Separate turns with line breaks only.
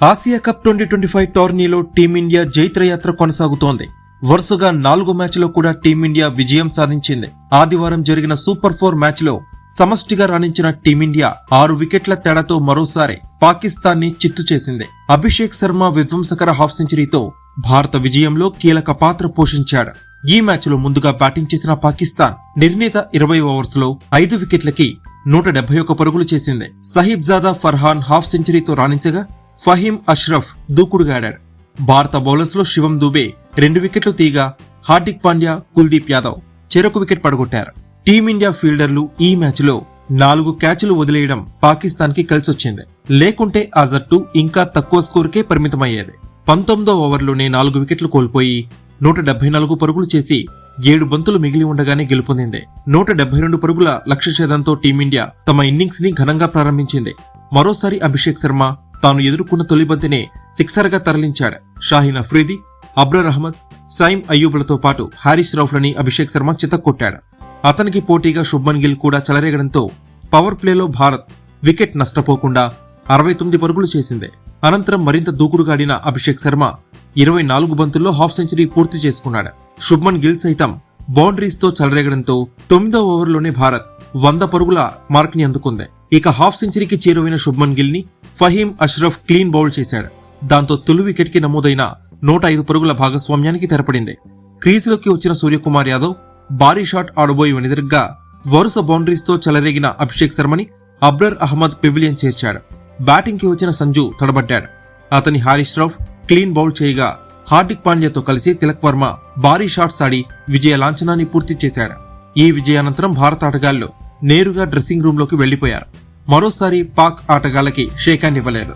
Asia cup 2025 టోర్నీలో team India జైత్రయాత్ర కొనసాగుతోంది. వరుసగా 4 మ్యాచ్లో కూడా టీమిండియా విజయం సాధించింది. ఆదివారం జరిగిన సూపర్ 4 మ్యాచ్లో సమష్టిగా రాణించిన టీమిండియా 6 వికెట్ల తేడాతో మరోసారి పాకిస్తాన్ ని చిత్తు చేసింది. అభిషేక్ శర్మ విధ్వంసకర హాఫ్ సెంచరీతో భారత విజయంలో కీలక పాత్ర పోషించాడు. ఈ మ్యాచ్లో ముందుగా బ్యాటింగ్ చేసిన పాకిస్తాన్ నిర్ణీత 20 ఓవర్స్ లో 5 వికెట్లకి 171 పరుగులు చేసింది. సహీబ్ జాదా ఫర్హాన్ హాఫ్ సెంచరీతో రాణించగా ఫహీం అష్రఫ్ దూకుడుగాడాడు. భారత బౌలర్స్ లో శివం దూబే 2 వికెట్లు తీగా హార్దిక్ పాండ్యా, కుల్దీప్ యాదవ్ చెరొక వికెట్ పడగొట్టారు. టీమిండియా ఫీల్డర్లు ఈ మ్యాచ్ లో 4 క్యాచ్లు వదిలేయడం పాకిస్తాన్ కి కలిసొచ్చింది. లేకుంటే ఆ జట్టు ఇంకా తక్కువ స్కోరుకే పరిమితమయ్యేది. 19వ ఓవర్లోనే 4 వికెట్లు కోల్పోయి 174 పరుగులు చేసి 7 బంతులు మిగిలి ఉండగానే గెలుపొందింది. 172 పరుగుల లక్ష్య ఛేదంతో టీమిండియా తమ ఇన్నింగ్స్ ని ఘనంగా ప్రారంభించింది. మరోసారి అభిషేక్ శర్మ తాను ఎదుర్కొన్న తొలి బంతినే సిక్సర్ గా తరలించాడు. షాహీన్ అఫ్రీది, అబ్రర్ అహ్మద్, సైమ్ అయ్యూబ్లతో పాటు హారిస్ రౌఫ్లని అభిషేక్ శర్మ చితక్కొట్టాడు. అతనికి పోటీగా శుభ్మన్ గిల్ కూడా చెలరేగడంతో పవర్ ప్లేలో భారత్ వికెట్ నష్టపోకుండా 69 పరుగులు చేసింది. అనంతరం మరింత దూకుడుగాడిన అభిషేక్ శర్మ 24 బంతుల్లో హాఫ్ సెంచరీ పూర్తి చేసుకున్నాడు. శుభ్మన్ గిల్ సైతం బౌండరీస్ తో చెలరేగడంతో 9వ ఓవర్లోనే భారత్ 100 పరుగుల మార్క్ ని అందుకుంది. ఇక హాఫ్ సెంచరీకి చేరువైన శుభ్మన్ గిల్ ని ఫహీం అష్రఫ్ క్లీన్ బౌల్ చేశాడు. దాంతో తొలి వికెట్ కి నమోదైన 105 పరుగుల భాగస్వామ్యానికి తెరపడింది. క్రీజులోకి వచ్చిన సూర్యకుమార్ యాదవ్ భారీ షాట్ ఆడబోయి వెనుదిరగ్గా వరుస బౌండరీస్ తో చెలరేగిన అభిషేక్ శర్మని అబ్రర్ అహ్మద్ పెవిలియన్ చేర్చాడు. బ్యాటింగ్ కి వచ్చిన సంజు తడబడ్డాడు. అతని హారిస్ రౌఫ్ క్లీన్ బౌల్ చేయగా హార్దిక్ పాండ్యాతో కలిసి తిలక్ వర్మ భారీ షాట్స్ ఆడి విజయ లాంఛనాన్ని పూర్తి చేశాడు. ఈ విజయానంతరం భారత ఆటగాళ్లు నేరుగా డ్రెస్సింగ్ రూమ్ లోకి వెళ్లిపోయారు. మరోసారి పాక్ ఆటగాళ్లకి షేక్ హ్యాండ్ ఇవ్వలేదు.